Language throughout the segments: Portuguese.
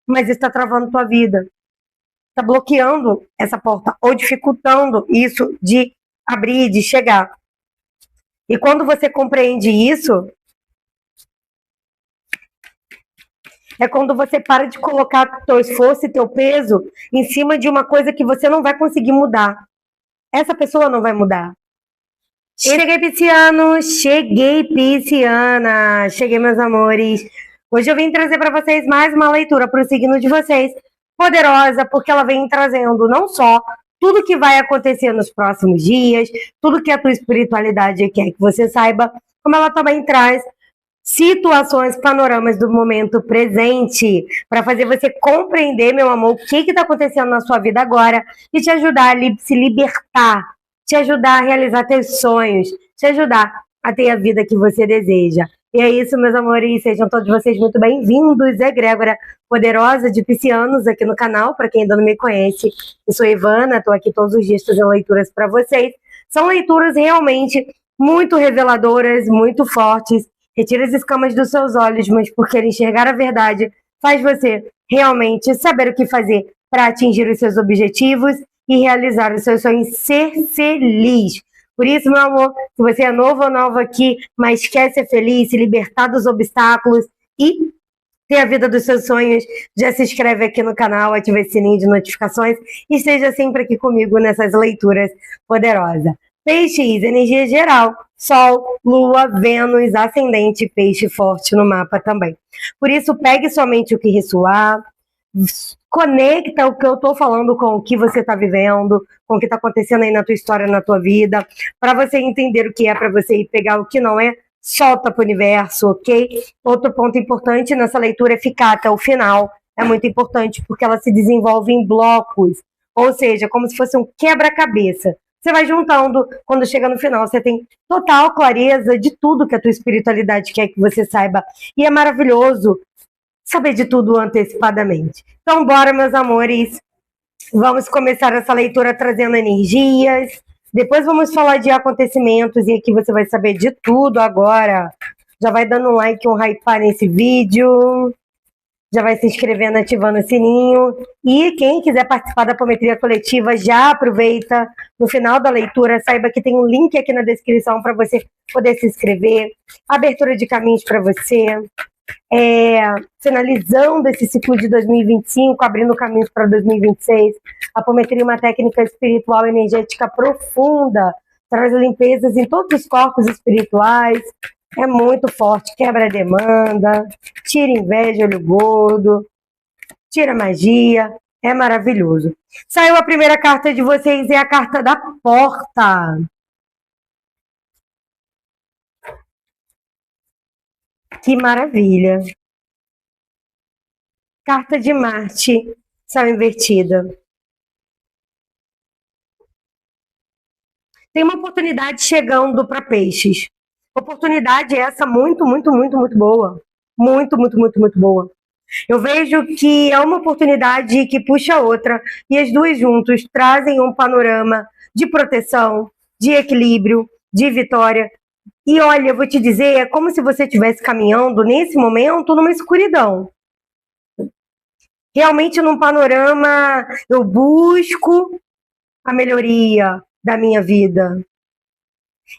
mas está travando tua vida. Está bloqueando essa porta ou dificultando isso de abrir, de chegar. E quando você compreende isso, é quando você para de colocar teu esforço e teu peso em cima de uma coisa que você não vai conseguir mudar. Essa pessoa não vai mudar. Cheguei, pisciano! Cheguei, pisciana! Cheguei, meus amores! Hoje eu vim trazer para vocês mais uma leitura para o signo de vocês, poderosa, porque ela vem trazendo não só tudo que vai acontecer nos próximos dias, tudo que a tua espiritualidade quer que você saiba, como ela também traz situações, panoramas do momento presente, para fazer você compreender, meu amor, o que está acontecendo na sua vida agora e te ajudar a se libertar, te ajudar a realizar teus sonhos, te ajudar a ter a vida que você deseja. E é isso, meus amores, sejam todos vocês muito bem-vindos, egrégora poderosa de piscianos aqui no canal, para quem ainda não me conhece, eu sou Ivana, estou aqui todos os dias fazendo leituras para vocês. São leituras realmente muito reveladoras, muito fortes. Retira as escamas dos seus olhos, mas por querer enxergar a verdade, faz você realmente saber o que fazer para atingir os seus objetivos e realizar os seus sonhos, ser feliz. Por isso, meu amor, se você é novo ou nova aqui, mas quer ser feliz, se libertar dos obstáculos e ter a vida dos seus sonhos, já se inscreve aqui no canal, ativa esse sininho de notificações e esteja sempre aqui comigo nessas leituras poderosas. Peixes, energia geral, Sol, Lua, Vênus, ascendente, peixe forte no mapa também. Por isso, pegue somente o que ressoar, conecta o que eu estou falando com o que você está vivendo, com o que está acontecendo aí na tua história, na tua vida, para você entender o que é para você e pegar o que não é, solta para o universo, ok? Outro ponto importante nessa leitura é ficar até o final, é muito importante porque ela se desenvolve em blocos, ou seja, como se fosse um quebra-cabeça. Você vai juntando, quando chega no final, você tem total clareza de tudo que a tua espiritualidade quer que você saiba. E é maravilhoso saber de tudo antecipadamente. Então, bora, meus amores. Vamos começar essa leitura trazendo energias. Depois vamos falar de acontecimentos e aqui você vai saber de tudo agora. Já vai dando um like, um hype nesse vídeo. Já vai se inscrevendo, ativando o sininho. E quem quiser participar da apometria coletiva, já aproveita. No final da leitura, saiba que tem um link aqui na descrição para você poder se inscrever. Abertura de caminhos para você. Finalizando esse ciclo de 2025, abrindo caminhos para 2026. A apometria é uma técnica espiritual energética profunda. Traz limpezas em todos os corpos espirituais. É muito forte, quebra a demanda, tira inveja, olho gordo, tira magia, é maravilhoso. Saiu a primeira carta de vocês, é a carta da porta. Que maravilha. Carta de Marte, saiu invertida. Tem uma oportunidade chegando para peixes. Oportunidade essa muito, muito, muito, muito boa. Muito, muito, muito, muito boa. Eu vejo que é uma oportunidade que puxa a outra e as duas juntos trazem um panorama de proteção, de equilíbrio, de vitória. E olha, eu vou te dizer, é como se você estivesse caminhando nesse momento numa escuridão. Realmente num panorama, eu busco a melhoria da minha vida.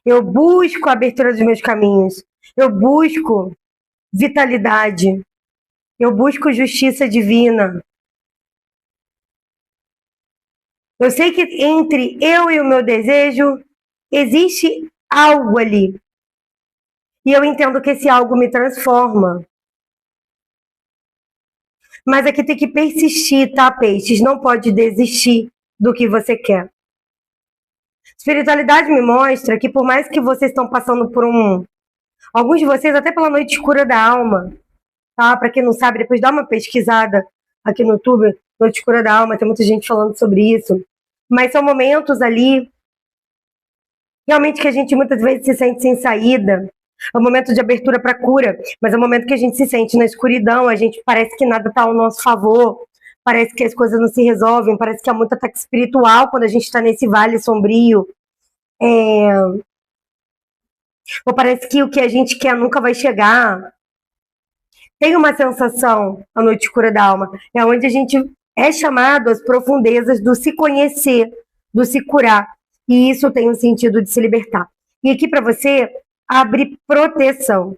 Eu busco a abertura dos meus caminhos. Eu busco vitalidade. Eu busco justiça divina. Eu sei que entre eu e o meu desejo existe algo ali. E eu entendo que esse algo me transforma. Mas aqui tem que persistir, tá, peixes? Não pode desistir do que você quer. Espiritualidade me mostra que por mais que vocês estão passando por alguns de vocês até pela noite escura da alma, tá? Para quem não sabe, depois dá uma pesquisada aqui no YouTube, noite escura da alma, tem muita gente falando sobre isso. Mas são momentos ali realmente que a gente muitas vezes se sente sem saída. É um momento de abertura para cura, mas é um momento que a gente se sente na escuridão, a gente parece que nada está ao nosso favor, parece que as coisas não se resolvem, parece que há muito ataque espiritual quando a gente está nesse vale sombrio. Ou parece que o que a gente quer nunca vai chegar. Tem uma sensação, a noite escura da alma, é onde a gente é chamado às profundezas do se conhecer, do se curar. E isso tem um sentido de se libertar. E aqui para você, abre proteção.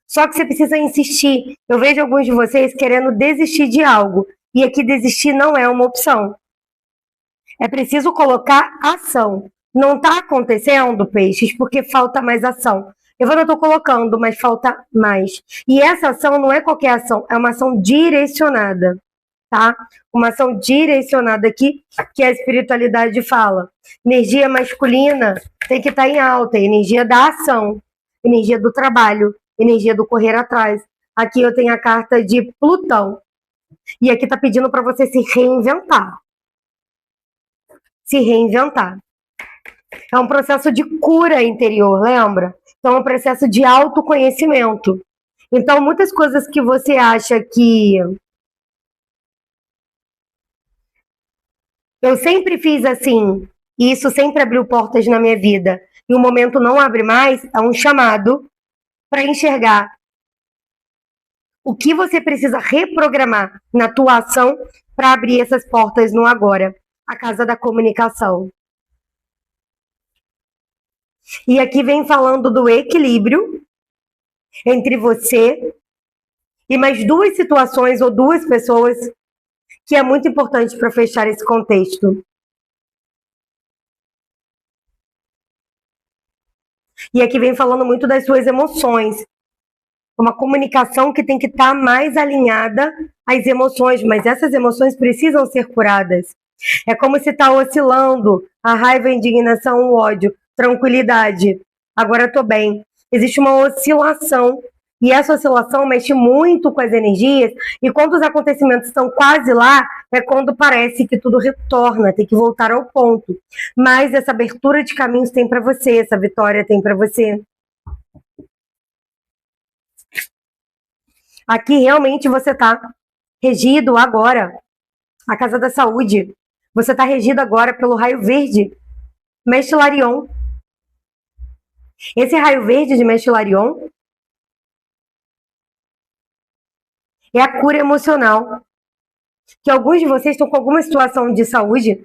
Só que você precisa insistir. Eu vejo alguns de vocês querendo desistir de algo. E aqui desistir não é uma opção. É preciso colocar ação. Não está acontecendo, peixes, porque falta mais ação. Eu não estou colocando, mas falta mais. E essa ação não é qualquer ação, é uma ação direcionada, tá? Uma ação direcionada aqui, que a espiritualidade fala. Energia masculina tem que estar em alta, energia da ação, energia do trabalho, energia do correr atrás. Aqui eu tenho a carta de Plutão. E aqui está pedindo para você se reinventar. Se reinventar. É um processo de cura interior, lembra? Então, é um processo de autoconhecimento. Então, muitas coisas que você acha que eu sempre fiz assim, e isso sempre abriu portas na minha vida, e o momento não abre mais, é um chamado para enxergar o que você precisa reprogramar na tua ação para abrir essas portas no agora. A casa da comunicação. E aqui vem falando do equilíbrio entre você e mais duas situações ou duas pessoas que é muito importante para fechar esse contexto. E aqui vem falando muito das suas emoções. Uma comunicação que tem que estar mais alinhada às emoções, mas essas emoções precisam ser curadas. É como se está oscilando a raiva, a indignação, o ódio, tranquilidade. Agora estou bem. Existe uma oscilação e essa oscilação mexe muito com as energias e quando os acontecimentos estão quase lá, é quando parece que tudo retorna, tem que voltar ao ponto. Mas essa abertura de caminhos tem para você, essa vitória tem para você. Aqui realmente você está regido agora, a Casa da Saúde, você está regido agora pelo raio verde, Mestre Larion. Esse raio verde de Mestre Larion é a cura emocional. Que alguns de vocês estão com alguma situação de saúde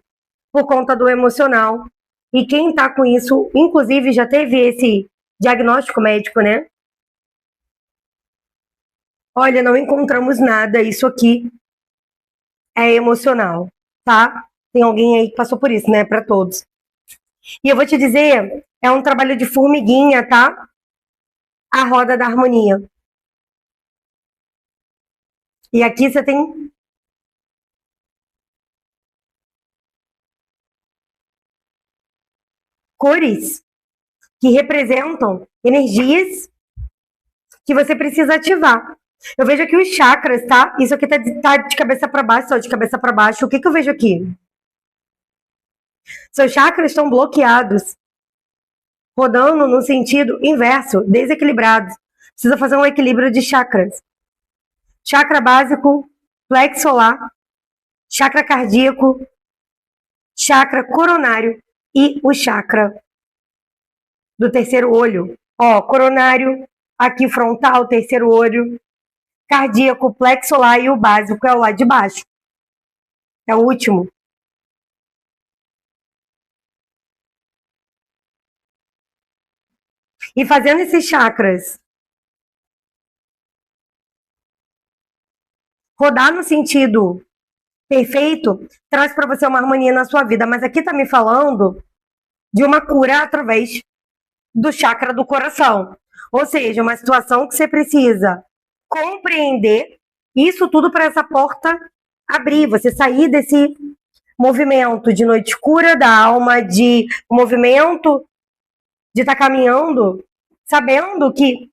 por conta do emocional. E quem está com isso, inclusive, já teve esse diagnóstico médico, né? Olha, não encontramos nada, isso aqui é emocional, tá? Tem alguém aí que passou por isso, né? Para todos. E eu vou te dizer, é um trabalho de formiguinha, tá? A roda da harmonia. E aqui você tem cores que representam energias que você precisa ativar. Eu vejo aqui os chakras, tá? Isso aqui tá de cabeça para baixo, só de cabeça para baixo. O que eu vejo aqui? Seus chakras estão bloqueados, rodando no sentido inverso, desequilibrados. Precisa fazer um equilíbrio de chakras. Chakra básico, plexo solar, chakra cardíaco, chakra coronário e o chakra do terceiro olho. Ó, coronário, aqui frontal, terceiro olho, cardíaco, plexo solar e o básico é o lá de baixo. É o último. E fazendo esses chakras rodar no sentido perfeito, traz para você uma harmonia na sua vida. Mas aqui tá me falando de uma cura através do chakra do coração. Ou seja, uma situação que você precisa compreender isso tudo para essa porta abrir, você sair desse movimento de noite escura da alma, de movimento de estar caminhando, sabendo que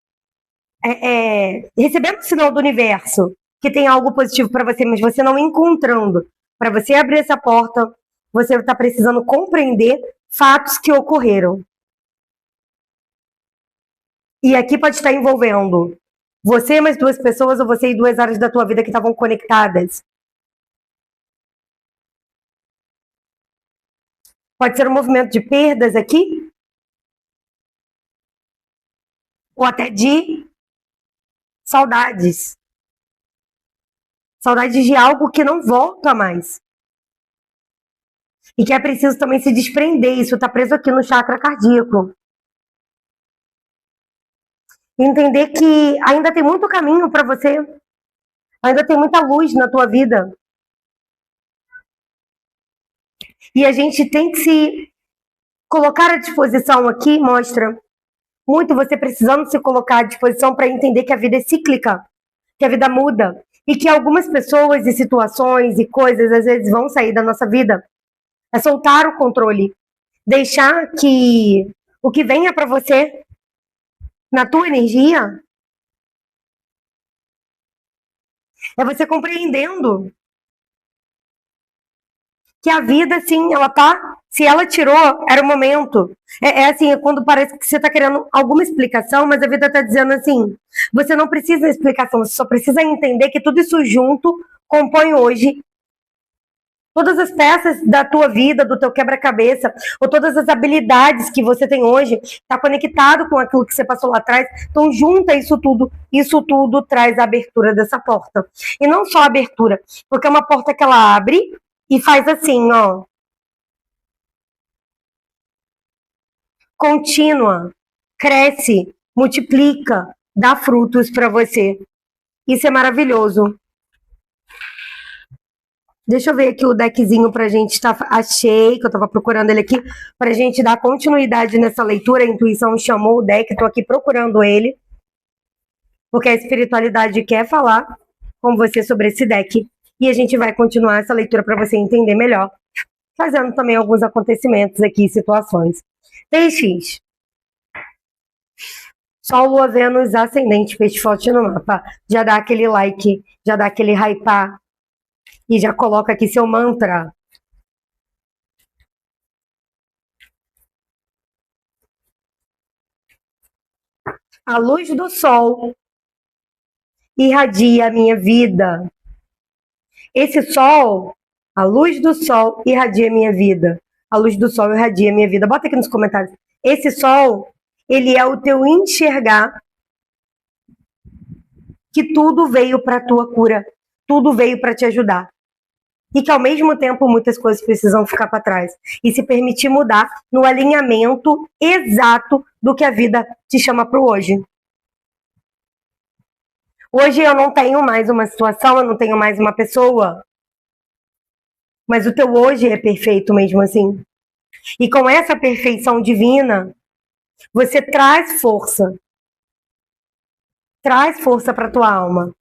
recebendo o sinal do universo que tem algo positivo para você, mas você não encontrando. Para você abrir essa porta, você está precisando compreender fatos que ocorreram. E aqui pode estar envolvendo você e mais duas pessoas, ou você e duas áreas da tua vida que estavam conectadas. Pode ser um movimento de perdas aqui, ou até de saudades. Saudade de algo que não volta mais. E que é preciso também se desprender. Isso está preso aqui no chakra cardíaco. Entender que ainda tem muito caminho para você. Ainda tem muita luz na tua vida. E a gente tem que se colocar à disposição aqui, mostra muito você precisando se colocar à disposição para entender que a vida é cíclica, que a vida muda. E que algumas pessoas e situações e coisas às vezes vão sair da nossa vida. É soltar o controle. Deixar que o que venha para você, na tua energia, é você compreendendo que a vida, sim, ela tá. Se ela tirou, era o momento. É assim, é quando parece que você tá querendo alguma explicação, mas a vida tá dizendo assim: você não precisa de explicação, você só precisa entender que tudo isso junto compõe hoje todas as peças da tua vida, do teu quebra-cabeça, ou todas as habilidades que você tem hoje, está conectado com aquilo que você passou lá atrás. Então, junta isso tudo traz a abertura dessa porta. E não só a abertura, porque é uma porta que ela abre e faz assim, ó. Contínua, cresce, multiplica, dá frutos para você. Isso é maravilhoso. Deixa eu ver aqui o deckzinho pra gente tá. Achei, que eu tava procurando ele aqui, pra gente dar continuidade nessa leitura. A intuição chamou o deck, tô aqui procurando ele, porque a espiritualidade quer falar com você sobre esse deck. E a gente vai continuar essa leitura para você entender melhor, fazendo também alguns acontecimentos aqui, situações. Peixes. Sol, Lua, Vênus, ascendente, peixe forte no mapa. Já dá aquele like, já dá aquele hypar. E já coloca aqui seu mantra. A luz do sol irradia a minha vida. Esse sol, a luz do sol irradia a minha vida. A luz do sol irradia a minha vida. Bota aqui nos comentários. Esse sol, ele é o teu enxergar que tudo veio para a tua cura. Tudo veio para te ajudar. E que ao mesmo tempo muitas coisas precisam ficar para trás e se permitir mudar no alinhamento exato do que a vida te chama para o hoje. Hoje eu não tenho mais uma situação, eu não tenho mais uma pessoa, mas o teu hoje é perfeito mesmo assim. E com essa perfeição divina, você traz força para tua alma.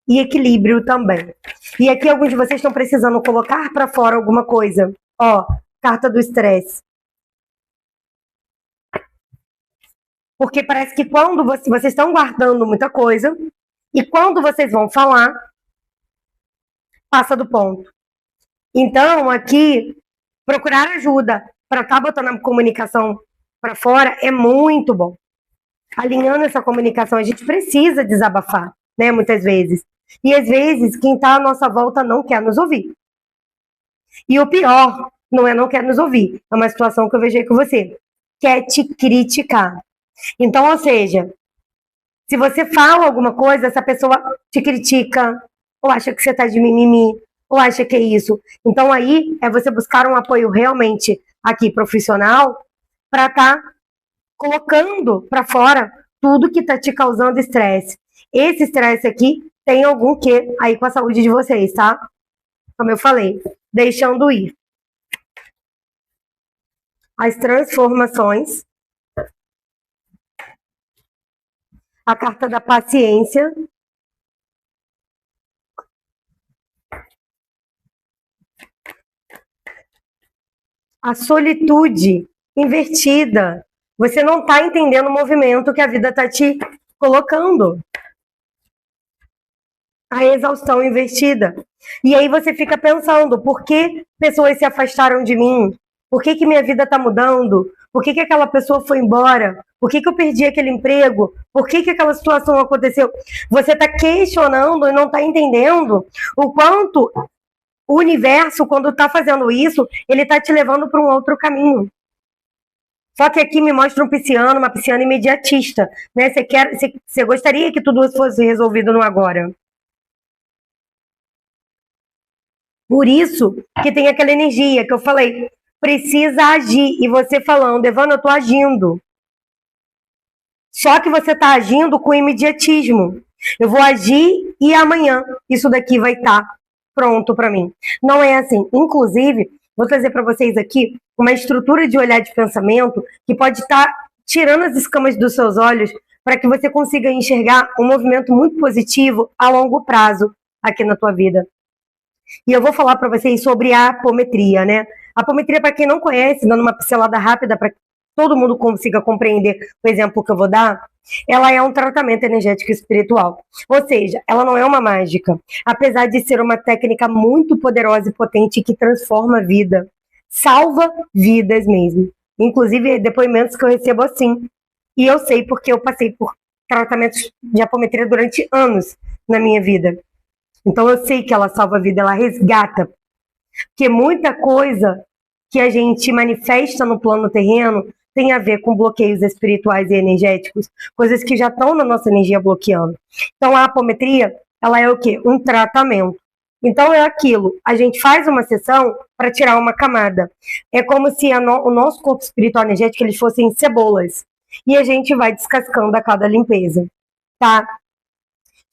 E equilíbrio também. E aqui alguns de vocês estão precisando colocar para fora alguma coisa. Ó, carta do estresse. Porque parece que quando vocês estão guardando muita coisa, e quando vocês vão falar, passa do ponto. Então, aqui, procurar ajuda para estar botando a comunicação para fora é muito bom. Alinhando essa comunicação, a gente precisa desabafar, né, muitas vezes. E às vezes, quem está à nossa volta não quer nos ouvir. E o pior não é não quer nos ouvir. É uma situação que eu vejo aí com você. Quer te criticar. Então, ou seja, se você fala alguma coisa, essa pessoa te critica, ou acha que você está de mimimi, ou acha que é isso. Então, aí é você buscar um apoio realmente aqui profissional para estar colocando para fora tudo que está te causando estresse. Esse estresse aqui tem algum quê aí com a saúde de vocês, tá? Como eu falei, deixando ir. As transformações. A carta da paciência. A solitude invertida. Você não está entendendo o movimento que a vida está te colocando. A exaustão invertida. E aí você fica pensando, por que pessoas se afastaram de mim? Por que minha vida está mudando? Por que aquela pessoa foi embora? Por que eu perdi aquele emprego? Por que aquela situação aconteceu? Você está questionando e não está entendendo o quanto o universo, quando está fazendo isso, ele está te levando para um outro caminho. Só que aqui me mostra uma pisciana imediatista. Né? Você gostaria que tudo fosse resolvido no agora. Por isso que tem aquela energia que eu falei, precisa agir. E você falando, Evana, eu tô agindo. Só que você tá agindo com imediatismo. Eu vou agir e amanhã isso daqui vai estar pronto para mim. Não é assim. Inclusive, vou trazer para vocês aqui uma estrutura de olhar de pensamento que pode estar tirando as escamas dos seus olhos para que você consiga enxergar um movimento muito positivo a longo prazo aqui na tua vida. E eu vou falar para vocês sobre a apometria, né? A apometria, para quem não conhece, dando uma pincelada rápida para que todo mundo consiga compreender o exemplo que eu vou dar, ela é um tratamento energético espiritual. Ou seja, ela não é uma mágica, apesar de ser uma técnica muito poderosa e potente que transforma a vida, salva vidas mesmo. Inclusive, depoimentos que eu recebo assim. E eu sei porque eu passei por tratamentos de apometria durante anos na minha vida. Então eu sei que ela salva a vida, ela resgata. Porque muita coisa que a gente manifesta no plano terreno tem a ver com bloqueios espirituais e energéticos, coisas que já estão na nossa energia bloqueando. Então a apometria, ela é o quê? Um tratamento. Então é aquilo, a gente faz uma sessão para tirar uma camada. É como se o nosso corpo espiritual energético eles fossem cebolas. E a gente vai descascando a cada limpeza, tá?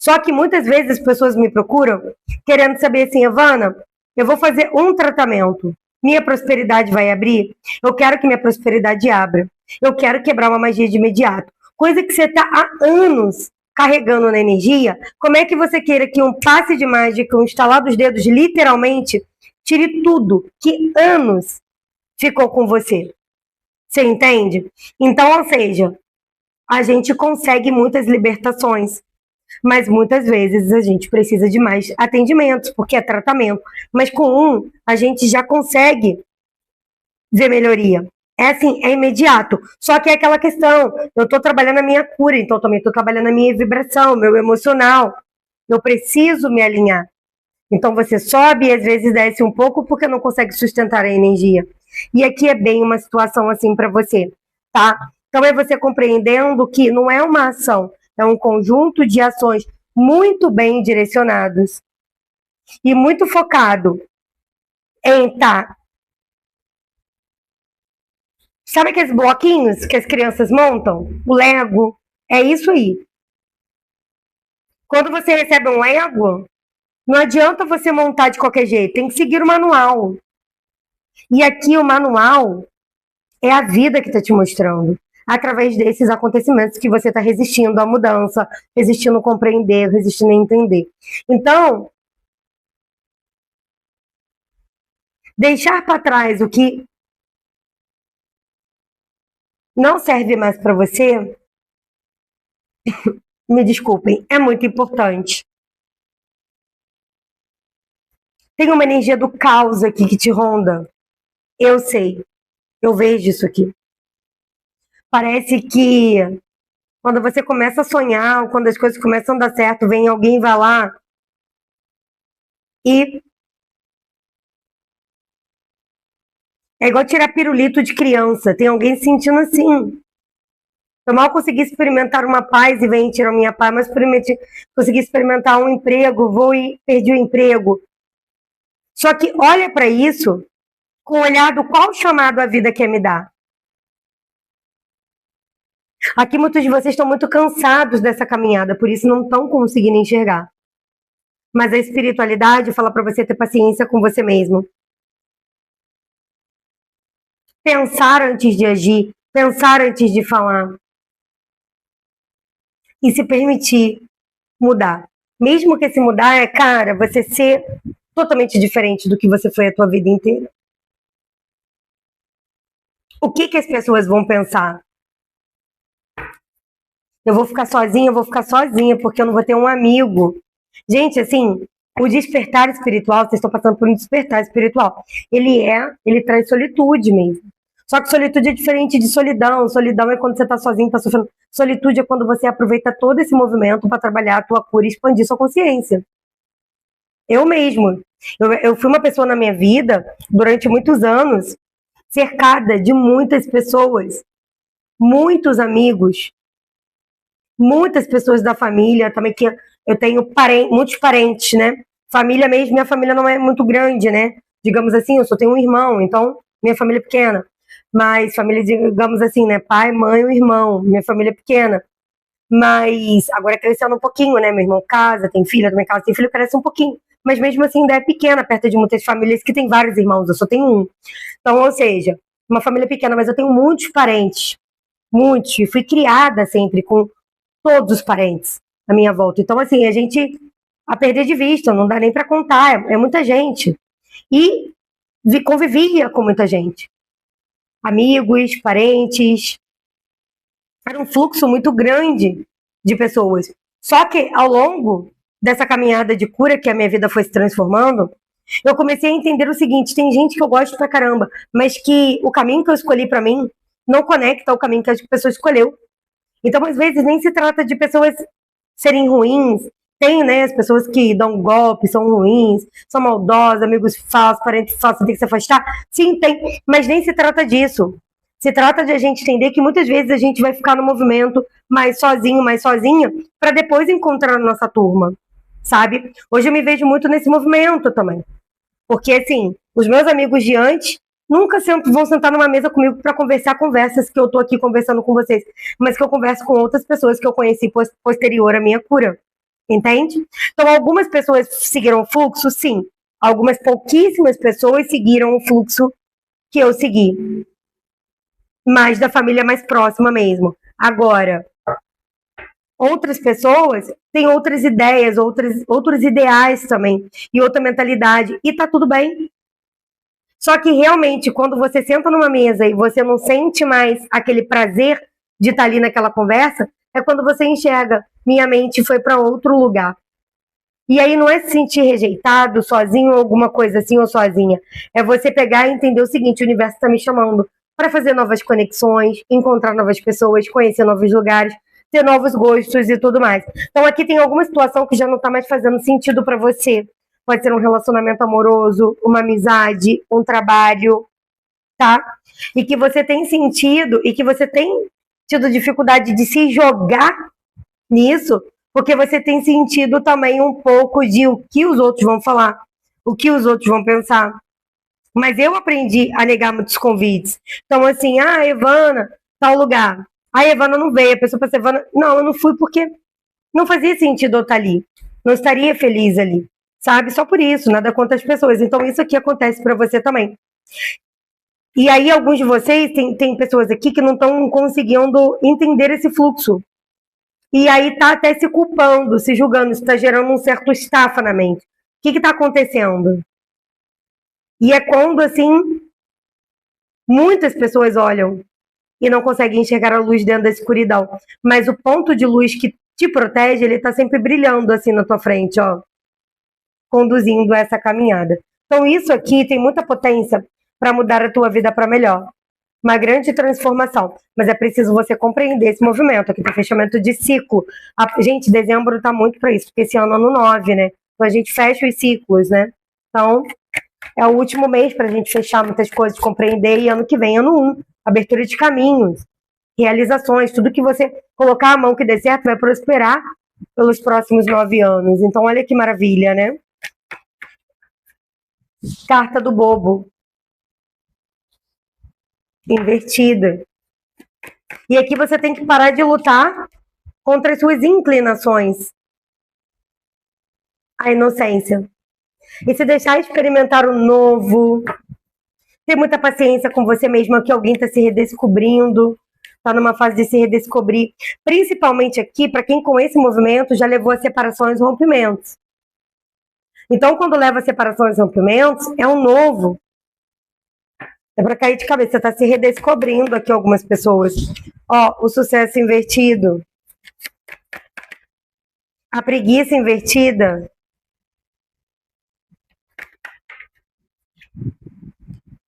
Só que muitas vezes as pessoas me procuram querendo saber assim, Evana, eu vou fazer um tratamento, minha prosperidade vai abrir? Eu quero que minha prosperidade abra. Eu quero quebrar uma magia de imediato. Coisa que você está há anos carregando na energia, como é que você queira que um passe de mágica, um estalar dos dedos, literalmente, tire tudo que anos ficou com você? Você entende? Então, ou seja, a gente consegue muitas libertações, mas muitas vezes a gente precisa de mais atendimentos, porque é tratamento. Mas com um, a gente já consegue ver melhoria. É assim, é imediato. Só que é aquela questão, eu estou trabalhando a minha cura, então também estou trabalhando a minha vibração, meu emocional. Eu preciso me alinhar. Então você sobe e às vezes desce um pouco porque não consegue sustentar a energia. E aqui é bem uma situação assim para você, tá? Então é você compreendendo que não é uma ação, é um conjunto de ações muito bem direcionados e muito focado em estar. Sabe aqueles bloquinhos que as crianças montam? O Lego, é isso aí. Quando você recebe um Lego, não adianta você montar de qualquer jeito, tem que seguir o manual. E aqui o manual é a vida que está te mostrando, através desses acontecimentos que você está resistindo à mudança, resistindo a compreender, resistindo a entender. Então, deixar para trás o que não serve mais para você, me desculpem, é muito importante. Tem uma energia do caos aqui que te ronda. Eu sei, eu vejo isso aqui. Parece que quando você começa a sonhar, ou quando as coisas começam a dar certo, vem alguém, vai lá e é igual tirar pirulito de criança. Tem alguém sentindo assim. Eu mal consegui experimentar uma paz e vem tirar minha paz, mas consegui experimentar um emprego, vou e perdi o emprego. Só que olha para isso com o olhar do qual chamado a vida quer me dar. Aqui muitos de vocês estão muito cansados dessa caminhada, por isso não estão conseguindo enxergar. Mas a espiritualidade fala para você ter paciência com você mesmo. Pensar antes de agir, pensar antes de falar. E se permitir mudar. Mesmo que esse mudar é, cara, você ser totalmente diferente do que você foi a tua vida inteira. O que as pessoas vão pensar? Eu vou ficar sozinha, porque eu não vou ter um amigo. Gente, assim, o despertar espiritual, vocês estão passando por um despertar espiritual. Ele traz solitude mesmo. Só que solitude é diferente de solidão. Solidão é quando você está sozinho, está sofrendo. Solitude é quando você aproveita todo esse movimento para trabalhar a tua cura e expandir sua consciência. Eu mesmo. Eu fui uma pessoa na minha vida, durante muitos anos, cercada de muitas pessoas, muitos amigos, muitas pessoas da família também, que eu tenho muitos parentes, né? Família mesmo, minha família não é muito grande, né? Digamos assim, eu só tenho um irmão, então minha família é pequena. Mas família, digamos assim, né? Pai, mãe, um irmão, minha família é pequena. Mas agora crescendo um pouquinho, né? Meu irmão casa, tem filha, também casa, tem filho, cresce um pouquinho. Mas mesmo assim ainda é pequena, perto de muitas famílias que tem vários irmãos, eu só tenho um. Então, ou seja, uma família pequena, mas eu tenho muitos parentes. Muitos. E fui criada sempre com todos os parentes à minha volta. Então, assim, a gente a perder de vista, não dá nem para contar, é muita gente. E convivia com muita gente. Amigos, parentes. Era um fluxo muito grande de pessoas. Só que ao longo dessa caminhada de cura que a minha vida foi se transformando, eu comecei a entender o seguinte: tem gente que eu gosto pra caramba, mas que o caminho que eu escolhi para mim não conecta ao caminho que a pessoa escolheu. Então, às vezes, nem se trata de pessoas serem ruins. Tem, né, as pessoas que dão golpe, são ruins, são maldosas, amigos falsos, parentes falsos, tem que se afastar. Sim, tem, mas nem se trata disso. Se trata de a gente entender que muitas vezes a gente vai ficar no movimento mais sozinho, mais sozinha, para depois encontrar a nossa turma, sabe? Hoje eu me vejo muito nesse movimento também. Porque, assim, os meus amigos de antes nunca vão sentar numa mesa comigo para conversar conversas que eu tô aqui conversando com vocês, mas que eu converso com outras pessoas que eu conheci posterior à minha cura. Entende? Então, algumas pessoas seguiram o fluxo, sim. Algumas pouquíssimas pessoas seguiram o fluxo que eu segui. Mais da família mais próxima mesmo. Agora, outras pessoas têm outras ideias, outros ideais também, e outra mentalidade, e tá tudo bem. Só que realmente, quando você senta numa mesa e você não sente mais aquele prazer de estar ali naquela conversa, é quando você enxerga, minha mente foi para outro lugar. E aí não é se sentir rejeitado, sozinho, ou alguma coisa assim, ou sozinha. É você pegar e entender o seguinte: o universo está me chamando para fazer novas conexões, encontrar novas pessoas, conhecer novos lugares, ter novos gostos e tudo mais. Então aqui tem alguma situação que já não está mais fazendo sentido para você. Pode ser um relacionamento amoroso, uma amizade, um trabalho, tá? E que você tem sentido e que você tem tido dificuldade de se jogar nisso, porque você tem sentido também um pouco de o que os outros vão falar, o que os outros vão pensar. Mas eu aprendi a negar muitos convites. Então, assim, Evana, tal lugar. A Evana não veio, a pessoa pensa, Evana, não, eu não fui porque não fazia sentido eu estar ali. Não estaria feliz ali, sabe? Só por isso, nada contra as pessoas. Então, isso aqui acontece para você também. E aí, alguns de vocês, tem pessoas aqui que não estão conseguindo entender esse fluxo. E aí tá até se culpando, se julgando, isso está gerando um certo estafa na mente. O que está acontecendo? E é quando, assim, muitas pessoas olham e não conseguem enxergar a luz dentro da escuridão. Mas o ponto de luz que te protege, ele está sempre brilhando assim na tua frente, ó, conduzindo essa caminhada. Então isso aqui tem muita potência para mudar a tua vida para melhor. Uma grande transformação, mas é preciso você compreender esse movimento. Aqui tem fechamento de ciclo. Gente, dezembro tá muito para isso, porque esse ano é ano 9, né? Então a gente fecha os ciclos, né? Então é o último mês para a gente fechar muitas coisas, compreender, e ano que vem, ano 1, abertura de caminhos, realizações, tudo que você colocar a mão que dê certo vai prosperar pelos próximos 9 anos. Então olha que maravilha, né? Carta do bobo. Invertida. E aqui você tem que parar de lutar contra as suas inclinações. A inocência. E se deixar experimentar o novo. Ter muita paciência com você mesma, que alguém está se redescobrindo. Está numa fase de se redescobrir. Principalmente aqui, para quem com esse movimento já levou a separações e rompimentos. Então, quando leva a separações e rompimentos, é um novo. É para cair de cabeça. Você está se redescobrindo aqui, algumas pessoas. Ó, o sucesso invertido. A preguiça invertida.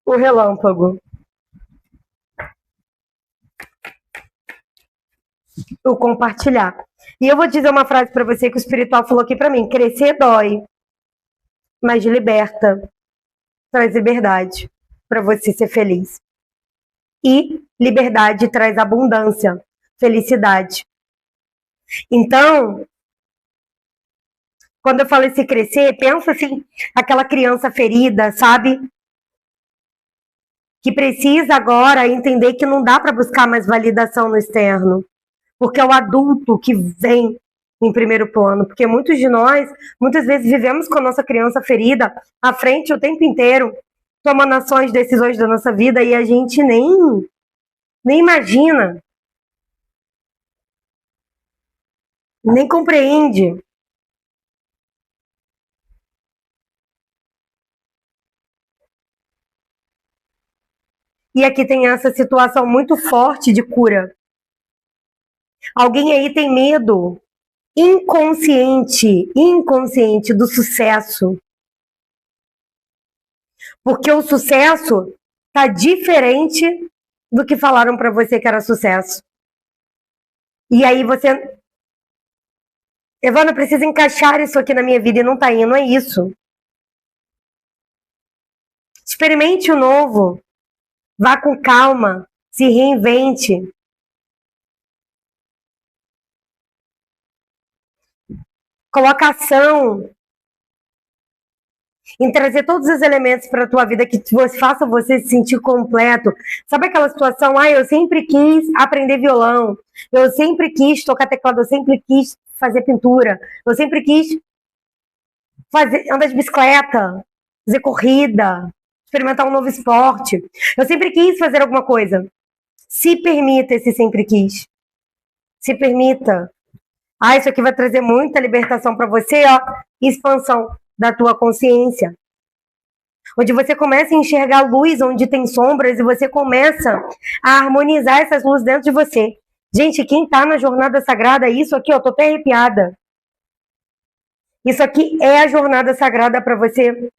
O relâmpago. O compartilhar. E eu vou dizer uma frase para você que o espiritual falou aqui para mim: crescer dói, mas liberta, traz liberdade para você ser feliz. E liberdade traz abundância, felicidade. Então, Quando eu falo esse crescer, pensa assim, aquela criança ferida, sabe? Que precisa agora entender que não dá para buscar mais validação no externo. Porque é o adulto que vem em primeiro plano. Porque muitos de nós, muitas vezes, vivemos com a nossa criança ferida à frente o tempo inteiro, tomando ações, decisões da nossa vida, e a gente nem imagina, nem compreende. E aqui tem essa situação muito forte de cura. Alguém aí tem medo inconsciente do sucesso. Porque o sucesso tá diferente do que falaram para você que era sucesso. E aí você, Evana, precisa encaixar isso aqui na minha vida e não tá indo, é isso. Experimente o novo. Vá com calma, se reinvente. Coloca ação em trazer todos os elementos para a tua vida que façam você se sentir completo. Sabe aquela situação? Ah, eu sempre quis aprender violão, eu sempre quis tocar teclado, eu sempre quis fazer pintura, eu sempre quis andar de bicicleta, fazer corrida, experimentar um novo esporte. Eu sempre quis fazer alguma coisa. Se permita esse sempre quis. Se permita. Ah, isso aqui vai trazer muita libertação para você, ó, expansão da tua consciência. Onde você começa a enxergar luz onde tem sombras e você começa a harmonizar essas luzes dentro de você. Gente, quem tá na jornada sagrada, isso aqui, ó, tô até arrepiada. Isso aqui é a jornada sagrada para você.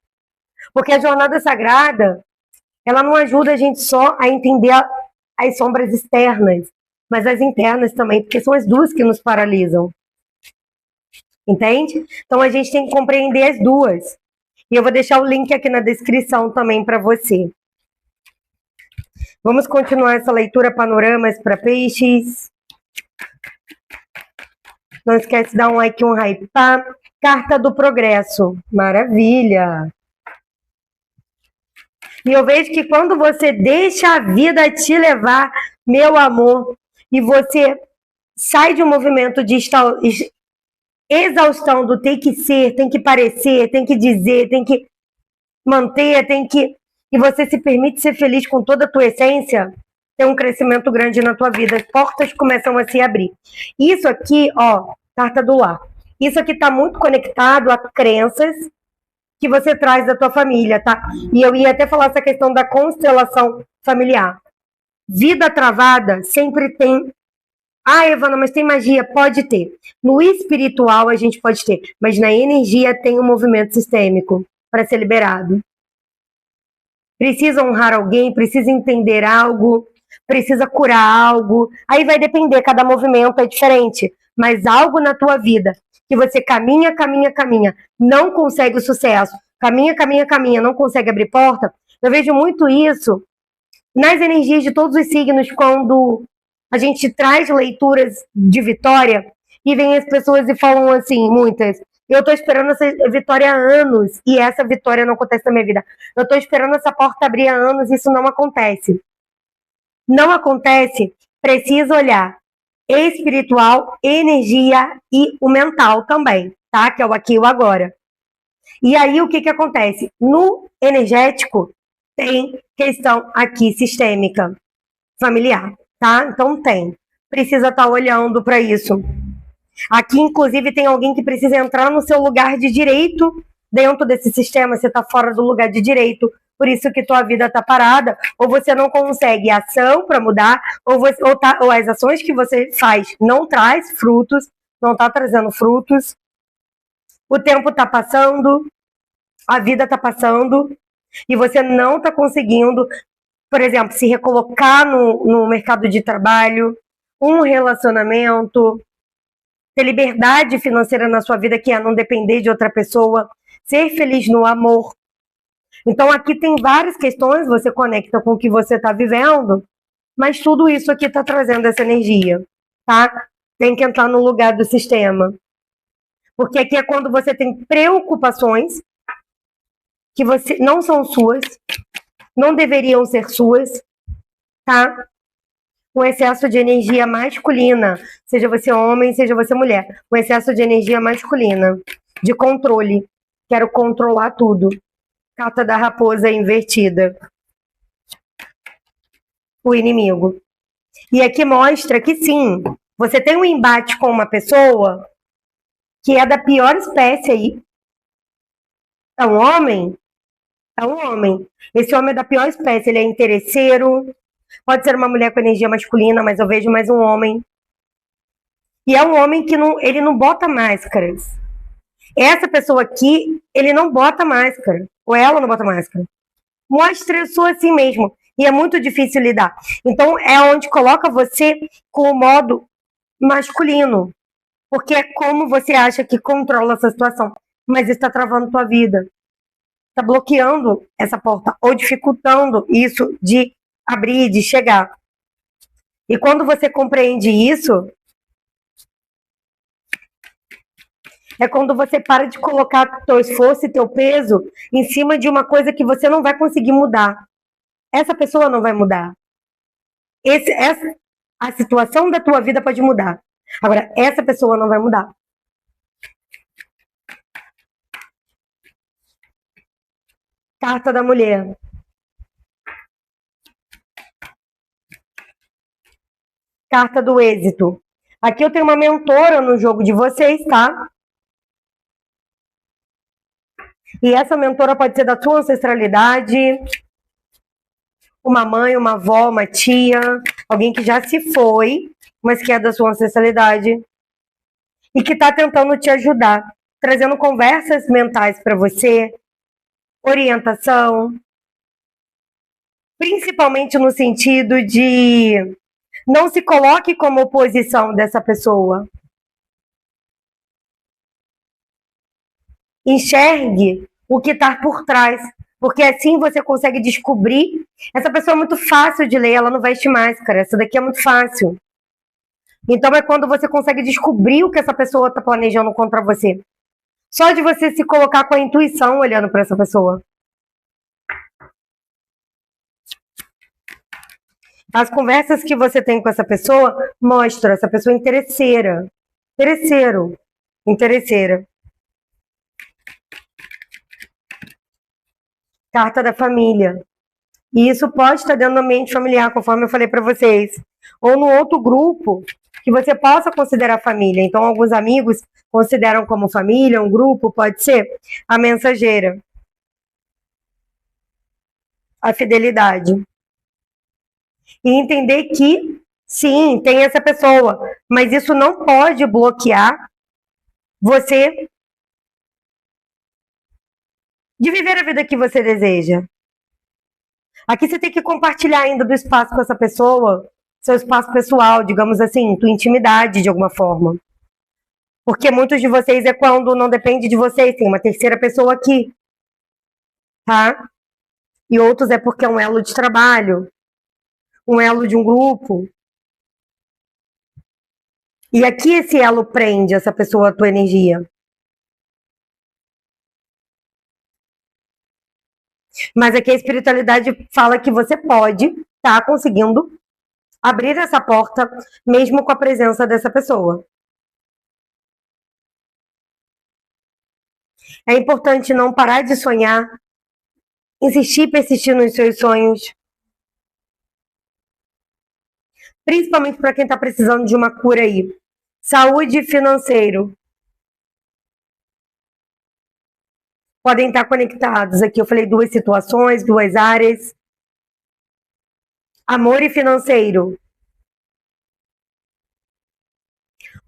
Porque a jornada sagrada, ela não ajuda a gente só a entender as sombras externas, mas as internas também, porque são as duas que nos paralisam. Entende? Então a gente tem que compreender as duas. E eu vou deixar o link aqui na descrição também para você. Vamos continuar essa leitura panoramas para peixes. Não esquece de dar um like e um hype, tá? Carta do progresso. Maravilha! E eu vejo que quando você deixa a vida te levar, meu amor, e você sai de um movimento de exaustão do tem que ser, tem que parecer, tem que dizer, tem que manter, tem que... E você se permite ser feliz com toda a tua essência, tem um crescimento grande na tua vida. As portas começam a se abrir. Isso aqui, ó, carta do lar. Isso aqui tá muito conectado a crenças que você traz da tua família, tá? E eu ia até falar essa questão da constelação familiar. Vida travada sempre tem... Ah, Evana, mas tem magia? Pode ter. No espiritual a gente pode ter, mas na energia tem um movimento sistêmico para ser liberado. Precisa honrar alguém, precisa entender algo, precisa curar algo. Aí vai depender, cada movimento é diferente. Mas algo na tua vida que você caminha, não consegue o sucesso, caminha, não consegue abrir porta. Eu vejo muito isso nas energias de todos os signos, quando a gente traz leituras de vitória e vem as pessoas e falam assim, muitas, eu tô esperando essa vitória há anos e essa vitória não acontece na minha vida. Eu tô esperando essa porta abrir há anos e isso não acontece. Não acontece, precisa olhar espiritual, energia e o mental também, tá? Que é o aqui e o agora. E aí o que acontece? No energético tem questão aqui sistêmica, familiar, tá? Então tem. Precisa estar olhando para isso. Aqui, inclusive, tem alguém que precisa entrar no seu lugar de direito dentro desse sistema. Você está fora do lugar de direito, por isso que tua vida está parada, ou você não consegue ação para mudar, ou as ações que você faz não traz frutos, não está trazendo frutos. O tempo está passando, a vida está passando, e você não está conseguindo, por exemplo, se recolocar no mercado de trabalho, um relacionamento, ter liberdade financeira na sua vida, que é não depender de outra pessoa, ser feliz no amor. Então aqui tem várias questões, você conecta com o que você está vivendo, mas tudo isso aqui está trazendo essa energia, tá? Tem que entrar no lugar do sistema. Porque aqui é quando você tem preocupações que você não são suas, não deveriam ser suas, tá? Um excesso de energia masculina, seja você homem, seja você mulher. Um excesso de energia masculina, de controle. Quero controlar tudo. Carta da raposa invertida. O inimigo. E aqui mostra que sim, você tem um embate com uma pessoa que é da pior espécie aí. É um homem? É um homem. Esse homem é da pior espécie, ele é interesseiro. Pode ser uma mulher com energia masculina, mas eu vejo mais um homem. E é um homem que ele não bota máscaras. Essa pessoa aqui, ele não bota máscara. Ou ela não bota máscara. Mostra eu sou assim mesmo. E é muito difícil lidar. Então, é onde coloca você com o modo masculino. Porque é como você acha que controla essa situação. Mas está travando tua vida. Está bloqueando essa porta. Ou dificultando isso de abrir, de chegar. E quando você compreende isso, é quando você para de colocar teu esforço e teu peso em cima de uma coisa que você não vai conseguir mudar. Essa pessoa não vai mudar. A situação da tua vida pode mudar. Agora, essa pessoa não vai mudar. Carta da mulher. Carta do êxito. Aqui eu tenho uma mentora no jogo de vocês, tá? E essa mentora pode ser da tua ancestralidade, uma mãe, uma avó, uma tia, alguém que já se foi, mas que é da sua ancestralidade e que está tentando te ajudar, trazendo conversas mentais para você, orientação, principalmente no sentido de não se coloque como oposição dessa pessoa. Enxergue o que está por trás, porque assim você consegue descobrir. Essa pessoa é muito fácil de ler, ela não veste máscara, essa daqui é muito fácil. Então é quando você consegue descobrir o que essa pessoa está planejando contra você. Só de você se colocar com a intuição olhando para essa pessoa. As conversas que você tem com essa pessoa mostram essa pessoa interesseira. Interesseiro. Interesseira. Carta da família. E isso pode estar dentro do ambiente familiar, conforme eu falei para vocês. Ou no outro grupo que você possa considerar família. Então, alguns amigos consideram como família, um grupo, pode ser a mensageira. A fidelidade. E entender que, sim, tem essa pessoa, mas isso não pode bloquear você de viver a vida que você deseja. Aqui você tem que compartilhar ainda do espaço com essa pessoa, seu espaço pessoal, digamos assim, tua intimidade de alguma forma. Porque muitos de vocês é quando não depende de vocês, tem uma terceira pessoa aqui, tá? E outros é porque é um elo de trabalho, um elo de um grupo. E aqui esse elo prende essa pessoa a tua energia. Mas aqui a espiritualidade fala que você pode estar conseguindo abrir essa porta mesmo com a presença dessa pessoa. É importante não parar de sonhar, insistir e persistir nos seus sonhos. Principalmente para quem está precisando de uma cura aí. Saúde e financeiro. Podem estar conectados. Aqui eu falei duas situações, duas áreas. Amor e financeiro.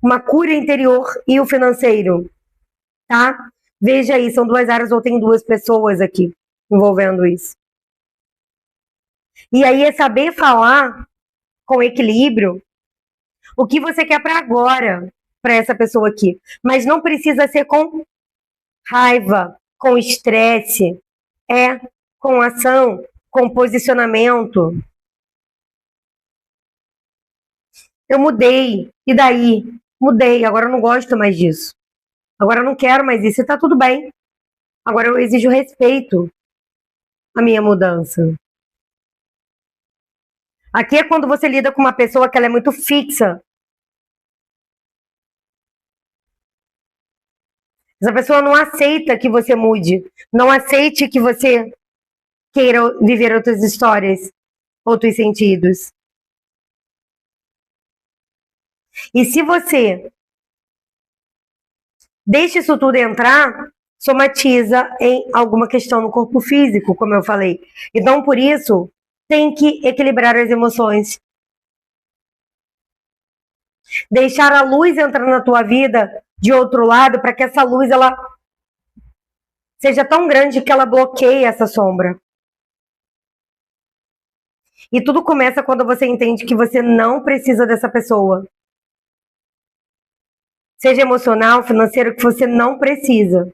Uma cura interior e o financeiro. Tá? Veja aí, são duas áreas ou tem duas pessoas aqui envolvendo isso. E aí é saber falar com equilíbrio o que você quer para agora, para essa pessoa aqui. Mas não precisa ser com raiva, com estresse, com ação, com posicionamento. Eu mudei, e daí? Mudei, agora eu não gosto mais disso. Agora eu não quero mais isso e tá tudo bem. Agora eu exijo respeito à minha mudança. Aqui é quando você lida com uma pessoa que ela é muito fixa. Essa pessoa não aceita que você mude, não aceite que você queira viver outras histórias, outros sentidos. E se você deixa isso tudo entrar, somatiza em alguma questão no corpo físico, como eu falei. Então, por isso, tem que equilibrar as emoções. Deixar a luz entrar na tua vida de outro lado, para que essa luz ela seja tão grande que ela bloqueie essa sombra. E tudo começa quando você entende que você não precisa dessa pessoa. Seja emocional, financeiro, que você não precisa.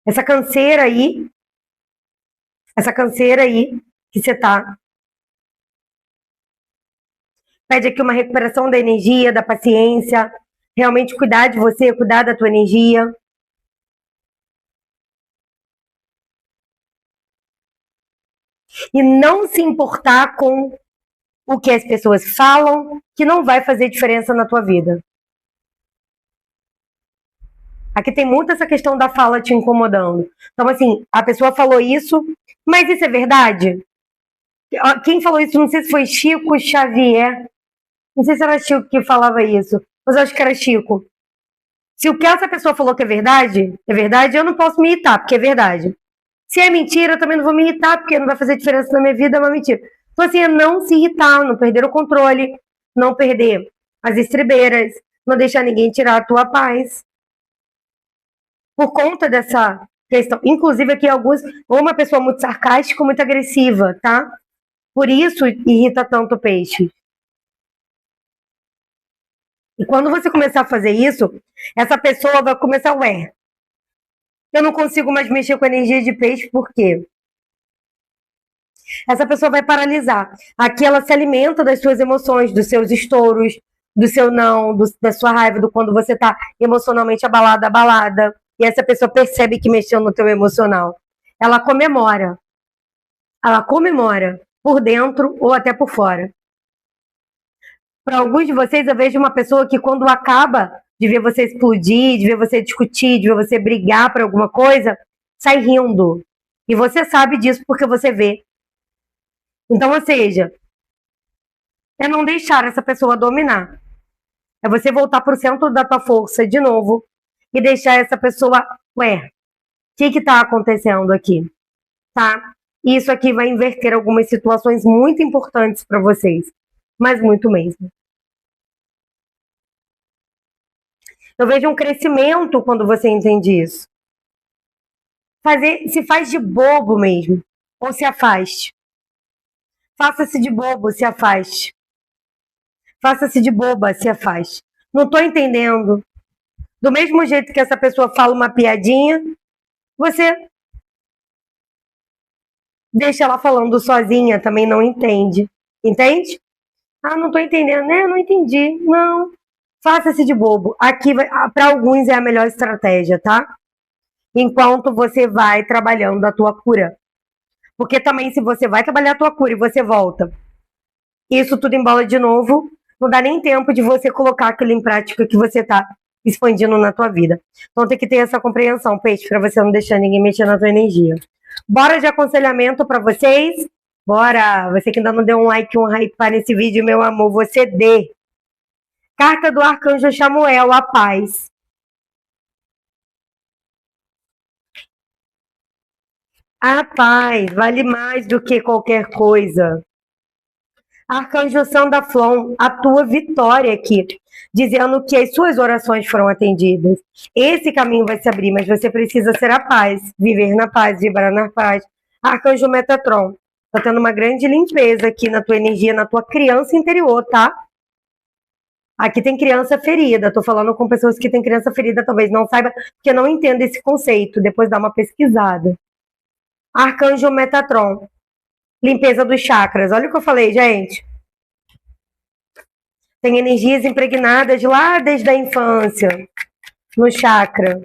Essa canseira aí que você tá, pede aqui uma recuperação da energia, da paciência, realmente cuidar de você, cuidar da tua energia. E não se importar com o que as pessoas falam, que não vai fazer diferença na tua vida. Aqui tem muito essa questão da fala te incomodando. Então, assim, a pessoa falou isso, mas isso é verdade? Quem falou isso, não sei se foi Chico Xavier, não sei se era Chico que falava isso, mas eu acho que era Chico. Se o que essa pessoa falou que é verdade, eu não posso me irritar, porque é verdade. Se é mentira, eu também não vou me irritar, porque não vai fazer diferença na minha vida, é uma mentira. Então, assim, é não se irritar, não perder o controle, não perder as estribeiras, não deixar ninguém tirar a tua paz. Por conta dessa questão. Inclusive, aqui alguns, ou uma pessoa muito sarcástica ou muito agressiva, tá? Por isso irrita tanto o peixe. E quando você começar a fazer isso, essa pessoa vai começar, ué, eu não consigo mais mexer com a energia de peixe, por quê? Essa pessoa vai paralisar. Aqui ela se alimenta das suas emoções, dos seus estouros, do seu não, da sua raiva, do quando você tá emocionalmente abalada. E essa pessoa percebe que mexeu no teu emocional. Ela comemora. Ela comemora por dentro ou até por fora. Para alguns de vocês, eu vejo uma pessoa que quando acaba de ver você explodir, de ver você discutir, de ver você brigar por alguma coisa, sai rindo. E você sabe disso porque você vê. Então, ou seja, é não deixar essa pessoa dominar. É você voltar para o centro da tua força de novo e deixar essa pessoa, ué, o que está acontecendo aqui? Tá? Isso aqui vai inverter algumas situações muito importantes para vocês, mas muito mesmo. Eu vejo um crescimento quando você entende isso. Se faz de bobo mesmo, ou se afaste. Faça-se de bobo, se afaste. Faça-se de boba, se afaste. Não estou entendendo. Do mesmo jeito que essa pessoa fala uma piadinha, você deixa ela falando sozinha, também não entende. Entende? Ah, não estou entendendo, né? Não entendi. Não. Faça-se de bobo. Aqui, para alguns, é a melhor estratégia, tá? Enquanto você vai trabalhando a tua cura. Porque também, se você vai trabalhar a tua cura e você volta, isso tudo embola de novo, não dá nem tempo de você colocar aquilo em prática que você tá expandindo na tua vida. Então tem que ter essa compreensão, peixe, para você não deixar ninguém mexer na tua energia. Bora de aconselhamento para vocês? Bora! Você que ainda não deu um like, um hype nesse vídeo, meu amor, você dê. Carta do Arcanjo Chamuel, a paz. A paz vale mais do que qualquer coisa. Arcanjo Sandaflon, a tua vitória aqui, dizendo que as suas orações foram atendidas. Esse caminho vai se abrir, mas você precisa ser a paz, viver na paz, vibrar na paz. Arcanjo Metatron, tá tendo uma grande limpeza aqui na tua energia, na tua criança interior, tá? Aqui tem criança ferida, tô falando com pessoas que têm criança ferida, talvez não saiba, porque não entenda esse conceito, depois dá uma pesquisada. Arcanjo Metatron, limpeza dos chakras. Olha o que eu falei, gente. Tem energias impregnadas lá desde a infância, no chakra.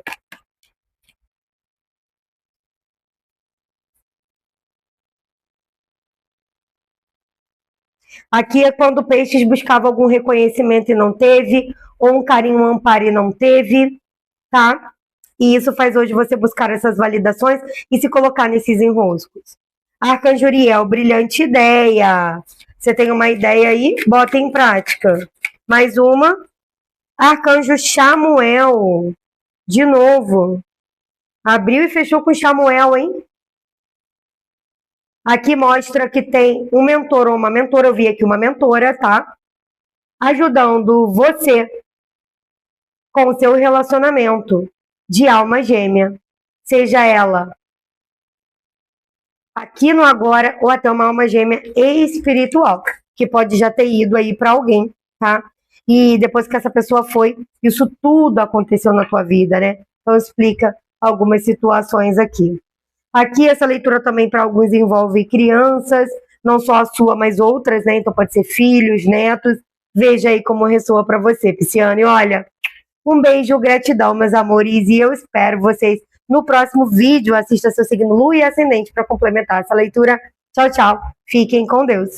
Aqui é quando peixes buscavam algum reconhecimento e não teve, ou um carinho, um amparo e não teve, tá? E isso faz hoje você buscar essas validações e se colocar nesses enroscos. Arcanjo Uriel, brilhante ideia. Você tem uma ideia aí? Bota em prática. Mais uma. Arcanjo Chamuel. De novo. Abriu e fechou com Chamuel, hein? Aqui mostra que tem um mentor ou uma mentora. Eu vi aqui uma mentora, tá? Ajudando você com o seu relacionamento de alma gêmea. Seja ela aqui no agora ou até uma alma gêmea espiritual, que pode já ter ido aí para alguém, tá? E depois que essa pessoa foi, isso tudo aconteceu na tua vida, né? Então explica algumas situações aqui. Aqui essa leitura também para alguns envolve crianças, não só a sua, mas outras, né? Então pode ser filhos, netos. Veja aí como ressoa para você, Pisciane. Olha, um beijo, gratidão, meus amores, e eu espero vocês no próximo vídeo. Assista seu signo Lua e Ascendente para complementar essa leitura. Tchau, tchau. Fiquem com Deus.